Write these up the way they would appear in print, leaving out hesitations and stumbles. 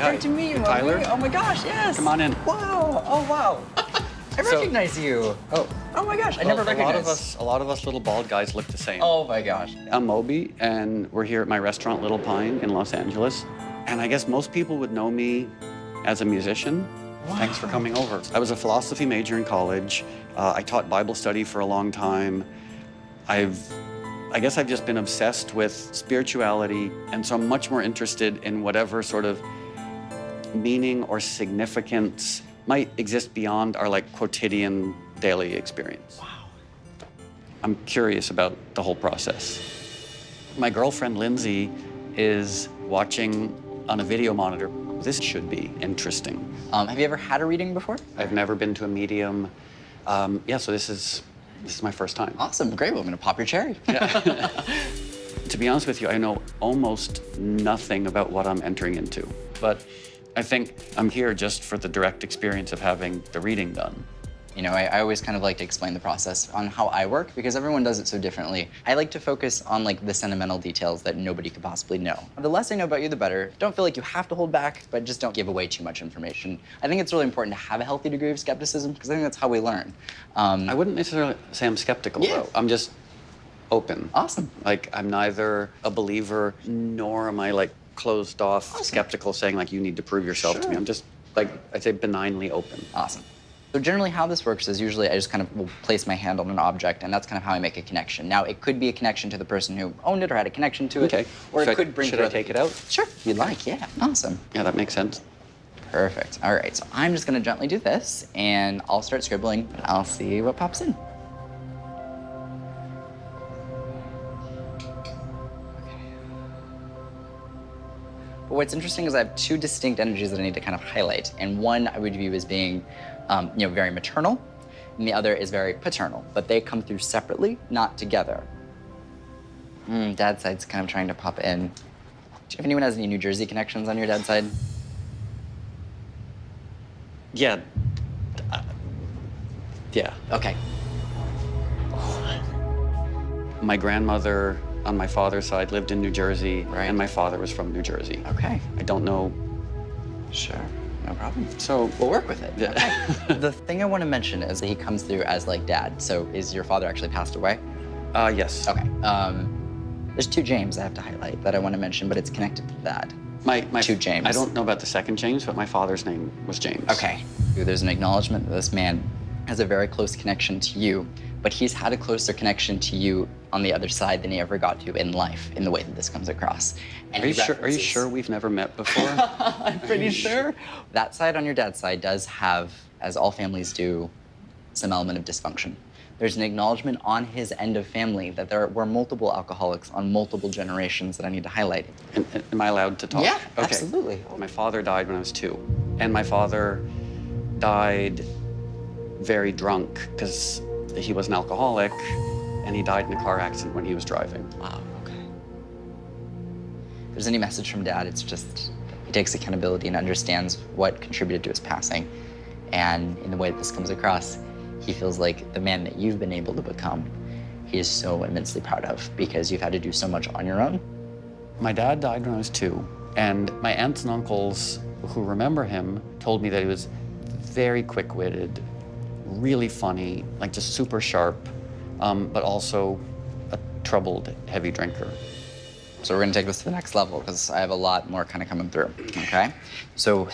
hi. Great to meet you, Tyler. Moby. Oh my gosh, yes. Come on in. Wow. Oh wow. I recognize you. Oh. Oh my gosh, I never recognized. A lot of us little bald guys look the same. Oh my gosh. I'm Moby, and we're here at my restaurant, Little Pine, in Los Angeles. And I guess most people would know me as a musician. Wow. Thanks for coming over. I was a philosophy major in college. I taught Bible study for a long time. I guess I've just been obsessed with spirituality, and so I'm much more interested in whatever sort of meaning or significance might exist beyond our like quotidian daily experience. Wow. I'm curious about the whole process. My girlfriend Lindsay is watching on a video monitor. This should be interesting. Have you ever had a reading before? I've never been to a medium. Yeah, so this is my first time. Awesome, great. Well, I'm gonna pop your cherry. Yeah. To be honest with you, I know almost nothing about what I'm entering into, but I think I'm here just for the direct experience of having the reading done. You know, I always kind of like to explain the process on how I work because everyone does it so differently. I like to focus on like the sentimental details that nobody could possibly know. The less I know about you, the better. Don't feel like you have to hold back, but just don't give away too much information. I think it's really important to have a healthy degree of skepticism because I think that's how we learn. I wouldn't necessarily say I'm skeptical, Yeah. though. I'm just open. Awesome. Like, I'm neither a believer nor am I like closed off, Awesome. skeptical, saying like, you need to prove yourself to me. Sure. I'm just like, I'd say benignly open. Awesome. So generally how this works is usually I just kind of will place my hand on an object and that's kind of how I make a connection. Now it could be a connection to the person who owned it or had a connection to it. Okay. Or it could bring Should I take it out? Sure, if you'd like, yeah. Awesome. Yeah, that makes sense. Perfect. All right, so I'm just gonna gently do this and I'll start scribbling and I'll see what pops in. But what's interesting is I have two distinct energies that I need to kind of highlight. And one I would view as being very maternal, and the other is very paternal. But they come through separately, not together. Dad's side's kind of trying to pop in. Do you know if anyone has any New Jersey connections on your dad's side? Yeah. Yeah. Okay. My grandmother on my father's side lived in New Jersey, Right. and my father was from New Jersey. Okay. I don't know. Sure. No problem. So We'll work with it. Yeah. Okay. The thing I want to mention is that he comes through as like dad. So is your father actually passed away? Yes. Okay. There's two James I have to highlight that I want to mention, but it's connected to that. My Two James. I don't know about the second James, but my father's name was James. Okay. There's an acknowledgement that this man has a very close connection to you, but he's had a closer connection to you on the other side than he ever got to in life, in the way that this comes across. And Are you he sure? Are you references- sure we've never met before? I'm pretty sure. That side on your dad's side does have, as all families do, some element of dysfunction. There's an acknowledgement on his end of family that there were multiple alcoholics on multiple generations that I need to highlight. Am I allowed to talk? Yeah, Okay. absolutely. My father died when I was 2, and my father died very drunk because he was an alcoholic, and he died in a car accident when he was driving. Wow, okay. If there's any message from Dad, it's just he takes accountability and understands what contributed to his passing. And in the way that this comes across, he feels like the man that you've been able to become, he is so immensely proud of because you've had to do so much on your own. My dad died when I was 2, and my aunts and uncles who remember him told me that he was very quick-witted, really funny, like just super sharp, but also a troubled, heavy drinker. So we're gonna take this to the next level because I have a lot more kind of coming through, okay? So,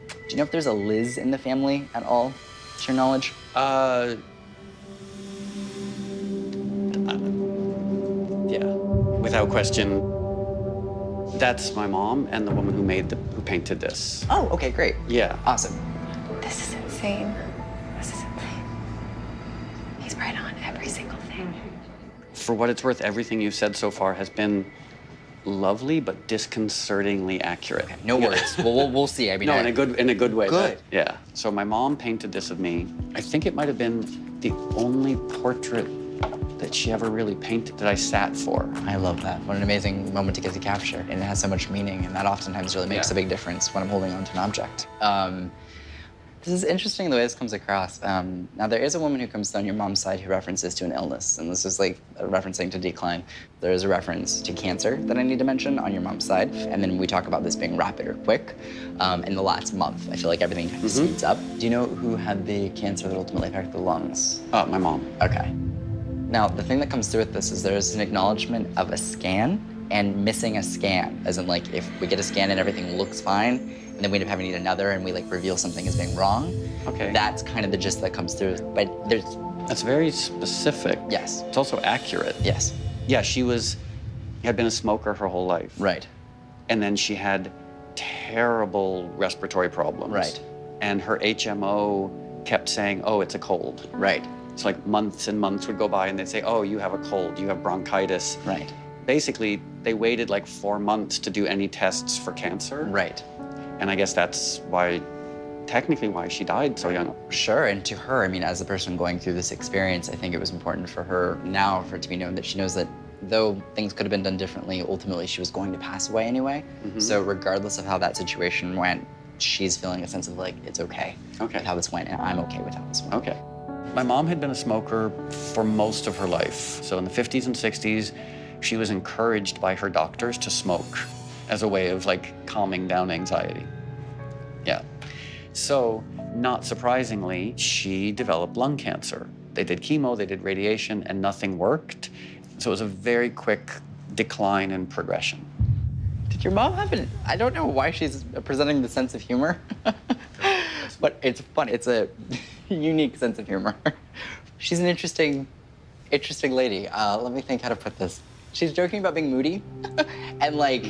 do you know if there's a Liz in the family at all, to your knowledge? Yeah, without question. That's my mom and the woman who painted this. Oh, okay, great. Yeah. Awesome. This is insane. This is insane. He's right on every single thing. For what it's worth, everything you've said so far has been lovely but disconcertingly accurate. Okay, no worries. we'll see. I mean, No, in a good way. Good. Yeah. So my mom painted this of me. I think it might have been the only portrait that she ever really painted that I sat for. I love that. What an amazing moment to get to capture. And it has so much meaning, and that oftentimes really makes Yeah. a big difference when I'm holding on to an object. This is interesting the way this comes across. Now, there is a woman who comes on your mom's side who references to an illness, and this is like referencing to decline. There is a reference to cancer that I need to mention on your mom's side, and then we talk about this being rapid or quick. In the last month, I feel like everything kind of speeds up. Do you know who had the cancer that ultimately affected the lungs? My mom. Okay. Now, the thing that comes through with this is there's an acknowledgement of a scan and missing a scan, as in like if we get a scan and everything looks fine, and then we end up having to need another and we like reveal something as being wrong. Okay. That's kind of the gist that comes through. But there's, That's very specific. yes, It's also accurate. yes, Yeah, she had been a smoker her whole life. right, And then she had terrible respiratory problems. Right. And her HMO kept saying, oh, it's a cold. right, So like months and months would go by and they'd say, oh, you have a cold, you have bronchitis. right, Basically, they waited like 4 months to do any tests for cancer. right. And I guess that's technically why she died so young. Sure, and to her, I mean, as a person going through this experience, I think it was important for her now for it to be known that she knows that though things could have been done differently, ultimately she was going to pass away anyway. So regardless of how that situation went, she's feeling a sense of like, it's okay Okay. with how this went, and I'm okay with how this went. Okay. My mom had been a smoker for most of her life. So in the 50s and 60s, she was encouraged by her doctors to smoke as a way of like calming down anxiety. Yeah. So, not surprisingly, she developed lung cancer. They did chemo, they did radiation, and nothing worked. So it was a very quick decline and progression. Did your mom have an, I don't know why she's presenting the sense of humor, but it's fun. It's a unique sense of humor. She's an interesting lady. Let me think how to put this. She's joking about being moody, and like,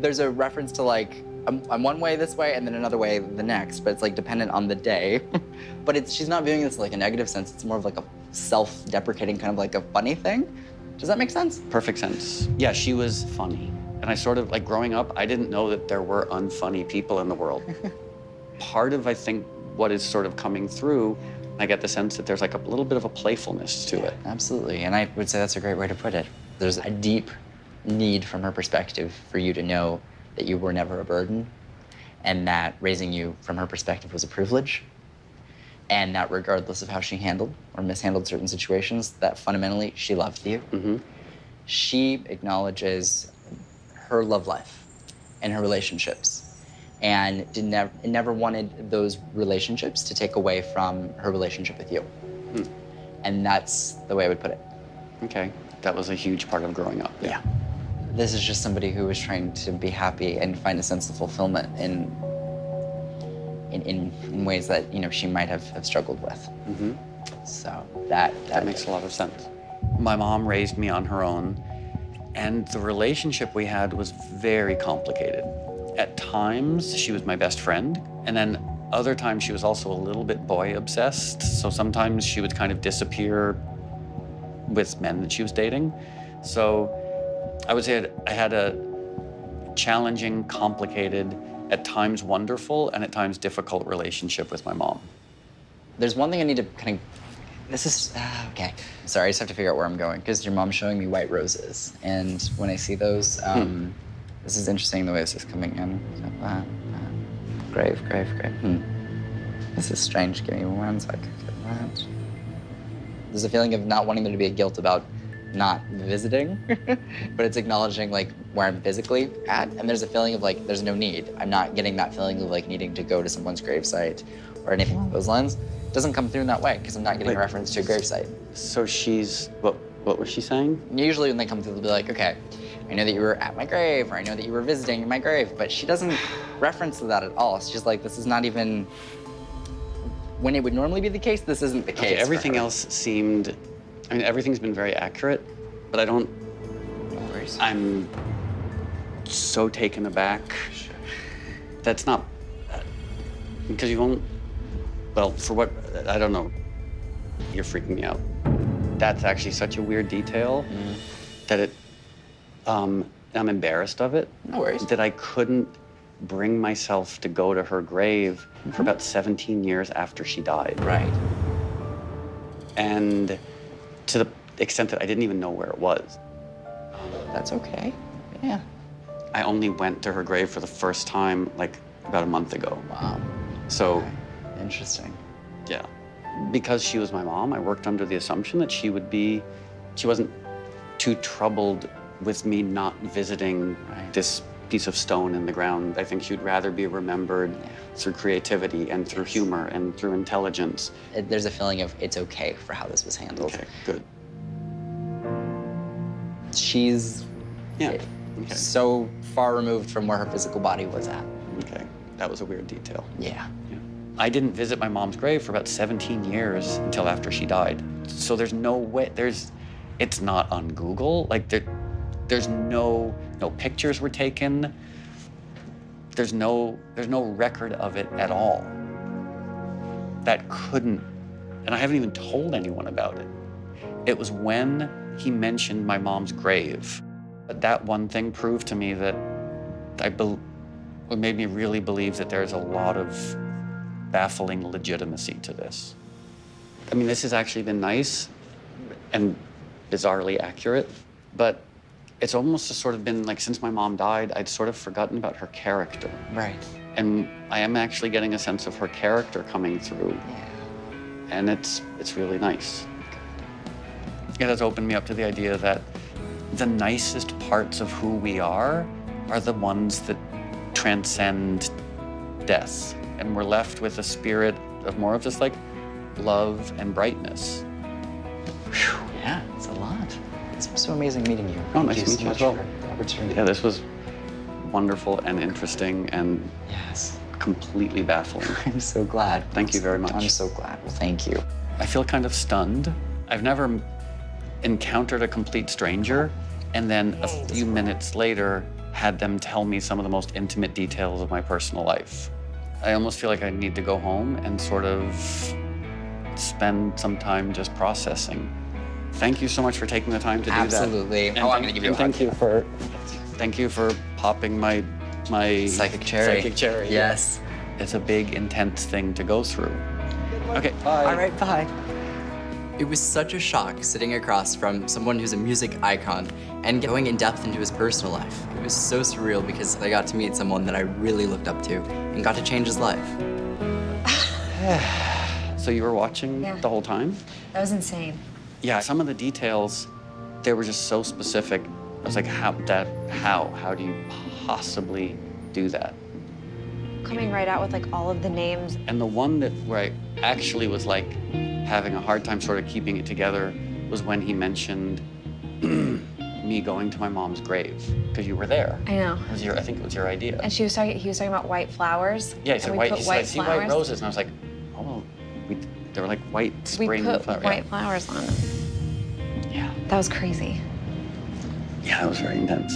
there's a reference to like, I'm one way this way and then another way the next, but it's like dependent on the day. But she's not viewing this like a negative sense. It's more of like a self-deprecating kind of like a funny thing. Does that make sense? Perfect sense. Yeah, she was funny. And I sort of, like growing up, I didn't know that there were unfunny people in the world. Part of, I think, what is sort of coming through, I get the sense that there's like a little bit of a playfulness to it. Absolutely, and I would say that's a great way to put it. There's a deep need from her perspective for you to know that you were never a burden, and that raising you from her perspective was a privilege, and that regardless of how she handled or mishandled certain situations, that fundamentally she loved you. She acknowledges her love life and her relationships, and never wanted those relationships to take away from her relationship with you. And that's the way I would put it. Okay, that was a huge part of growing up. Yeah. This is just somebody who was trying to be happy and find a sense of fulfillment in ways that, you know, she might have struggled with. So that makes a lot of sense. My mom raised me on her own, and the relationship we had was very complicated. At times, she was my best friend, and then other times she was also a little bit boy obsessed. So sometimes she would kind of disappear with men that she was dating. So I would say I had a challenging, complicated, at times wonderful, and at times difficult relationship with my mom. There's one thing I need to kind of, this is, okay. Sorry, I just have to figure out where I'm going, because your mom's showing me white roses. And when I see those, this is interesting the way this is coming in. So, grave. This is strange. Give me 1 second. There's a feeling of not wanting there to be a guilt about not visiting, but it's acknowledging like where I'm physically at, and there's a feeling of like there's no need. I'm not getting that feeling of like needing to go to someone's gravesite or anything along those lines. It doesn't come through in that way because I'm not getting a reference to a gravesite. So she's, what was she saying? Usually when they come through, they'll be like, okay, I know that you were at my grave, or I know that you were visiting my grave, but she doesn't reference to that at all. She's like, this is not even, when it would normally be the case, this isn't the case. Okay, everything else seemed, I mean, everything's been very accurate, but I don't, No worries. I'm so taken aback. That's not, because you won't, well, for what, I don't know, you're freaking me out. That's actually such a weird detail that it, I'm embarrassed of it. No worries. That I couldn't bring myself to go to her grave for about 17 years after she died. Right. And to the extent that I didn't even know where it was. That's okay. Yeah. I only went to her grave for the first time like about a month ago. Wow. So Interesting. Yeah. Because she was my mom, I worked under the assumption that she wasn't too troubled with me not visiting this piece of stone in the ground. I think she'd rather be remembered through creativity and through humor and through intelligence. There's a feeling of it's okay for how this was handled. Okay, good. She's Okay. so far removed from where her physical body was at. Okay, that was a weird detail. Yeah. I didn't visit my mom's grave for about 17 years until after she died. So there's no way, it's not on Google. Like there's no pictures were taken. There's no record of it at all. That couldn't, and I haven't even told anyone about it. It was when he mentioned my mom's grave. But that one thing proved to me that what made me really believe that there's a lot of baffling legitimacy to this. I mean, this has actually been nice and bizarrely accurate, but it's almost just sort of been like since my mom died, I'd sort of forgotten about her character. Right. And I am actually getting a sense of her character coming through. Yeah. And it's really nice. It has opened me up to the idea that the nicest parts of who we are the ones that transcend death. And we're left with a spirit of more of just like love and brightness. Whew, yeah, it's a lot. It's so amazing meeting you. Oh, Thank nice to meet so you much as well. for the opportunity. Yeah, this was wonderful and interesting and Yes. completely baffling. I'm so glad. Thank you very much. I'm so glad. Well, thank you. I feel kind of stunned. I've never encountered a complete stranger and then a few minutes later had them tell me some of the most intimate details of my personal life. I almost feel like I need to go home and sort of spend some time just processing. Thank you so much for taking the time to do that. Absolutely. And Oh, I'm gonna give you a hug. Thank you for popping my Psychic cherry. Psychic cherry. Yes. It's a big, intense thing to go through. Okay, bye. All right, bye. It was such a shock sitting across from someone who's a music icon and going in depth into his personal life. It was so surreal because I got to meet someone that I really looked up to and got to change his life. So you were watching Yeah. the whole time? That was insane. Yeah, some of the details, they were just so specific. I was like, how do you possibly do that? Coming right out with like all of the names. And the one where I actually was like having a hard time sort of keeping it together was when he mentioned me going to my mom's grave, because you were there. I know. I think it was your idea. And he was talking about white flowers. Yeah, he said and we white. put He said, I see white flowers. roses, and I was like, oh, well, they were like white We spring put flowers. white flowers on them. Yeah. That was crazy. Yeah, it was very intense.